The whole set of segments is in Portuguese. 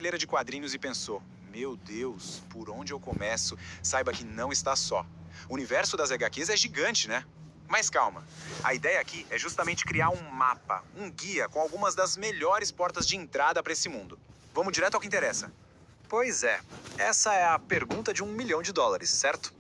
prateleira de quadrinhos e pensou: meu Deus, por onde eu começo? Saiba que não está só. O universo das HQs é gigante, né? Mas calma, a ideia aqui é justamente criar um mapa, um guia com algumas das melhores portas de entrada para esse mundo. Vamos direto ao que interessa. Pois é, essa é a pergunta de US$ 1 milhão, certo?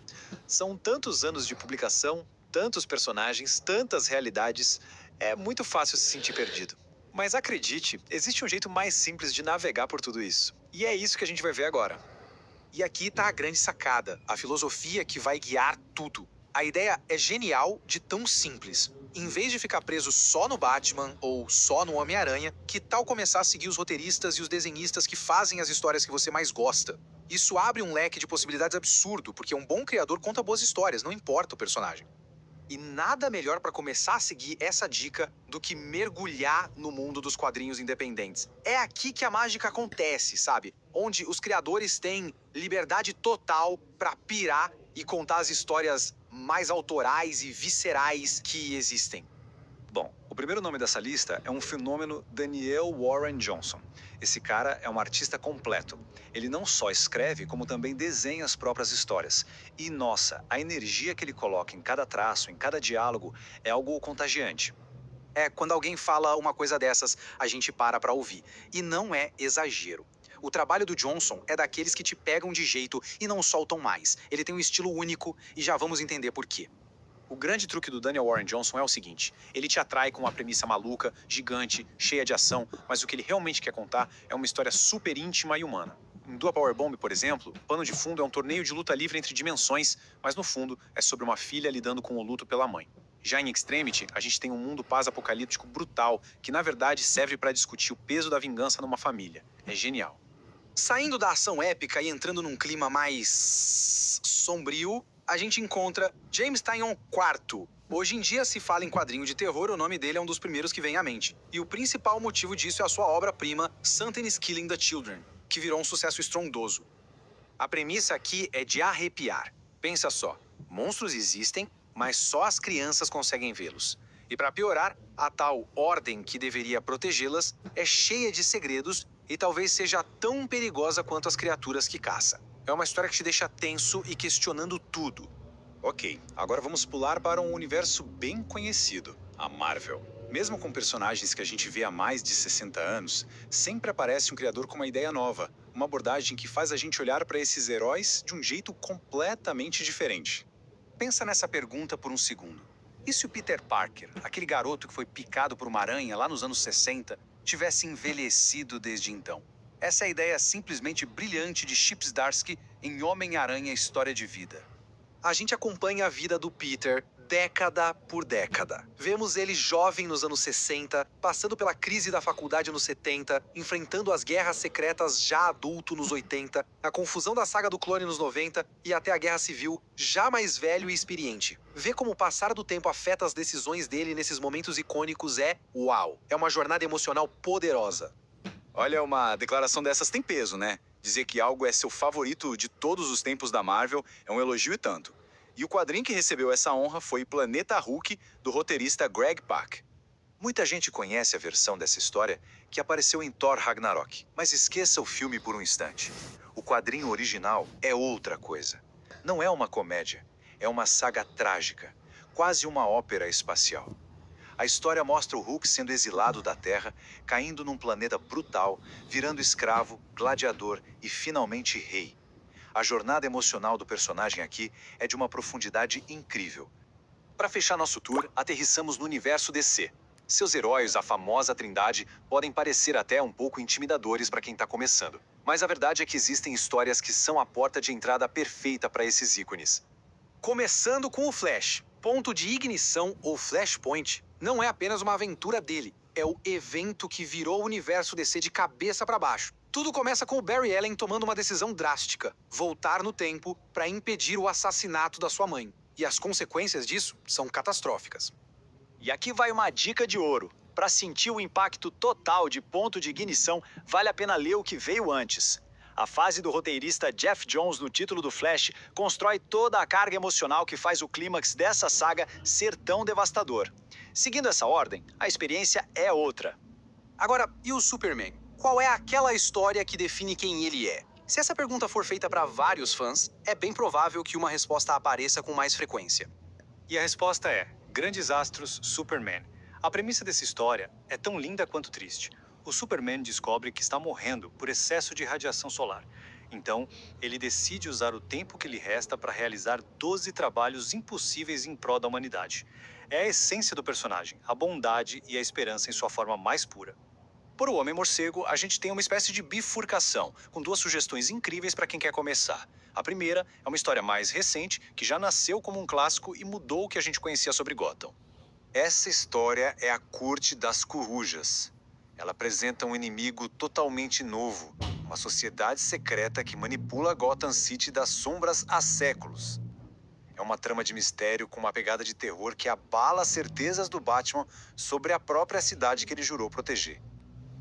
São tantos anos de publicação, tantos personagens, tantas realidades, é muito fácil se sentir perdido. Mas acredite, existe um jeito mais simples de navegar por tudo isso. E é isso que a gente vai ver agora. E aqui está a grande sacada, a filosofia que vai guiar tudo. A ideia é genial de tão simples. Em vez de ficar preso só no Batman ou só no Homem-Aranha, que tal começar a seguir os roteiristas e os desenhistas que fazem as histórias que você mais gosta? Isso abre um leque de possibilidades absurdo, porque um bom criador conta boas histórias, não importa o personagem. E nada melhor para começar a seguir essa dica do que mergulhar no mundo dos quadrinhos independentes. É aqui que a mágica acontece, sabe? Onde os criadores têm liberdade total para pirar e contar as histórias mais autorais e viscerais que existem. Bom, o primeiro nome dessa lista é um fenômeno Daniel Warren Johnson. Esse cara é um artista completo. Ele não só escreve, como também desenha as próprias histórias. E, nossa, a energia que ele coloca em cada traço, em cada diálogo, é algo contagiante. Quando alguém fala uma coisa dessas, a gente para ouvir. E não é exagero. O trabalho do Johnson é daqueles que te pegam de jeito e não soltam mais. Ele tem um estilo único e já vamos entender por quê. O grande truque do Daniel Warren Johnson é o seguinte: ele te atrai com uma premissa maluca, gigante, cheia de ação, mas o que ele realmente quer contar é uma história super íntima e humana. Em Dua Power Bomb, por exemplo, o pano de fundo é um torneio de luta livre entre dimensões, mas no fundo é sobre uma filha lidando com o luto pela mãe. Já em Extremity, a gente tem um mundo pós-apocalíptico brutal, que na verdade serve para discutir o peso da vingança numa família. É genial. Saindo da ação épica e entrando num clima mais sombrio, a gente encontra James Tynion IV. Hoje em dia se fala em quadrinho de terror, o nome dele é um dos primeiros que vem à mente. E o principal motivo disso é a sua obra-prima, Something is Killing the Children, que virou um sucesso estrondoso. A premissa aqui é de arrepiar. Pensa só, monstros existem, mas só as crianças conseguem vê-los. E para piorar, a tal ordem que deveria protegê-las é cheia de segredos e talvez seja tão perigosa quanto as criaturas que caça. É uma história que te deixa tenso e questionando tudo. Ok, agora vamos pular para um universo bem conhecido, a Marvel. Mesmo com personagens que a gente vê há mais de 60 anos, sempre aparece um criador com uma ideia nova, uma abordagem que faz a gente olhar para esses heróis de um jeito completamente diferente. Pensa nessa pergunta por um segundo. E se o Peter Parker, aquele garoto que foi picado por uma aranha lá nos anos 60, tivesse envelhecido desde então? Essa é a ideia simplesmente brilhante de Chip Zdarsky em Homem-Aranha História de Vida. A gente acompanha a vida do Peter década por década. Vemos ele jovem nos anos 60, passando pela crise da faculdade nos 70, enfrentando as guerras secretas já adulto nos 80, a confusão da saga do clone nos 90 e até a guerra civil já mais velho e experiente. Ver como o passar do tempo afeta as decisões dele nesses momentos icônicos é uau! É uma jornada emocional poderosa. Olha, uma declaração dessas tem peso, né? Dizer que algo é seu favorito de todos os tempos da Marvel é um elogio e tanto. E o quadrinho que recebeu essa honra foi Planeta Hulk, do roteirista Greg Pak. Muita gente conhece a versão dessa história que apareceu em Thor Ragnarok, mas esqueça o filme por um instante. O quadrinho original é outra coisa. Não é uma comédia, é uma saga trágica, quase uma ópera espacial. A história mostra o Hulk sendo exilado da Terra, caindo num planeta brutal, virando escravo, gladiador e finalmente rei. A jornada emocional do personagem aqui é de uma profundidade incrível. Para fechar nosso tour, aterrissamos no universo DC. Seus heróis, a famosa Trindade, podem parecer até um pouco intimidadores para quem está começando. Mas a verdade é que existem histórias que são a porta de entrada perfeita para esses ícones. Começando com o Flash. Ponto de ignição ou Flashpoint não é apenas uma aventura dele, é o evento que virou o universo DC de cabeça para baixo. Tudo começa com o Barry Allen tomando uma decisão drástica: voltar no tempo para impedir o assassinato da sua mãe. E as consequências disso são catastróficas. E aqui vai uma dica de ouro. Para sentir o impacto total de Ponto de Ignição, vale a pena ler o que veio antes. A fase do roteirista Jeff Jones no título do Flash constrói toda a carga emocional que faz o clímax dessa saga ser tão devastador. Seguindo essa ordem, a experiência é outra. Agora, e o Superman? Qual é aquela história que define quem ele é? Se essa pergunta for feita para vários fãs, é bem provável que uma resposta apareça com mais frequência. E a resposta é: Grandes Astros Superman. A premissa dessa história é tão linda quanto triste. O Superman descobre que está morrendo por excesso de radiação solar. Então, ele decide usar o tempo que lhe resta para realizar 12 trabalhos impossíveis em prol da humanidade. É a essência do personagem, a bondade e a esperança em sua forma mais pura. Por O Homem-Morcego, a gente tem uma espécie de bifurcação, com duas sugestões incríveis para quem quer começar. A primeira é uma história mais recente, que já nasceu como um clássico e mudou o que a gente conhecia sobre Gotham. Essa história é a Corte das Corujas. Ela apresenta um inimigo totalmente novo, uma sociedade secreta que manipula Gotham City das sombras há séculos. É uma trama de mistério com uma pegada de terror que abala as certezas do Batman sobre a própria cidade que ele jurou proteger.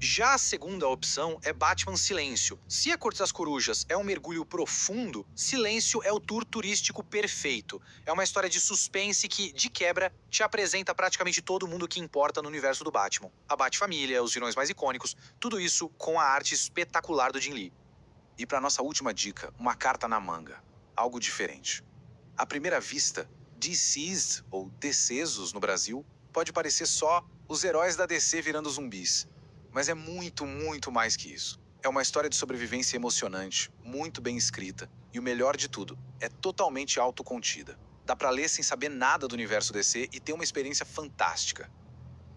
Já a segunda opção é Batman Silêncio. Se a Corte das Corujas é um mergulho profundo, Silêncio é o tour turístico perfeito. É uma história de suspense que, de quebra, te apresenta praticamente todo mundo que importa no universo do Batman. A Bat-família, os vilões mais icônicos, tudo isso com a arte espetacular do Jim Lee. E para nossa última dica, uma carta na manga. Algo diferente. À primeira vista, DCs, ou DCesos no Brasil, pode parecer só os heróis da DC virando zumbis. Mas é muito, muito mais que isso. É uma história de sobrevivência emocionante, muito bem escrita. E o melhor de tudo, é totalmente autocontida. Dá pra ler sem saber nada do universo DC e ter uma experiência fantástica.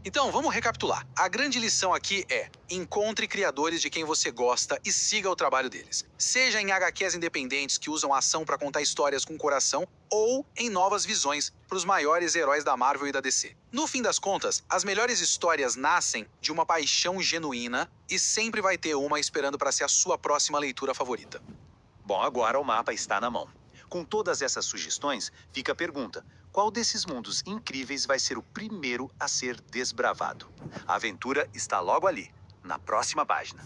Então, vamos recapitular. A grande lição aqui é: encontre criadores de quem você gosta e siga o trabalho deles. Seja em HQs independentes que usam a ação para contar histórias com coração, ou em novas visões para os maiores heróis da Marvel e da DC. No fim das contas, as melhores histórias nascem de uma paixão genuína e sempre vai ter uma esperando para ser a sua próxima leitura favorita. Bom, agora o mapa está na mão. Com todas essas sugestões, fica a pergunta: qual desses mundos incríveis vai ser o primeiro a ser desbravado? A aventura está logo ali, na próxima página.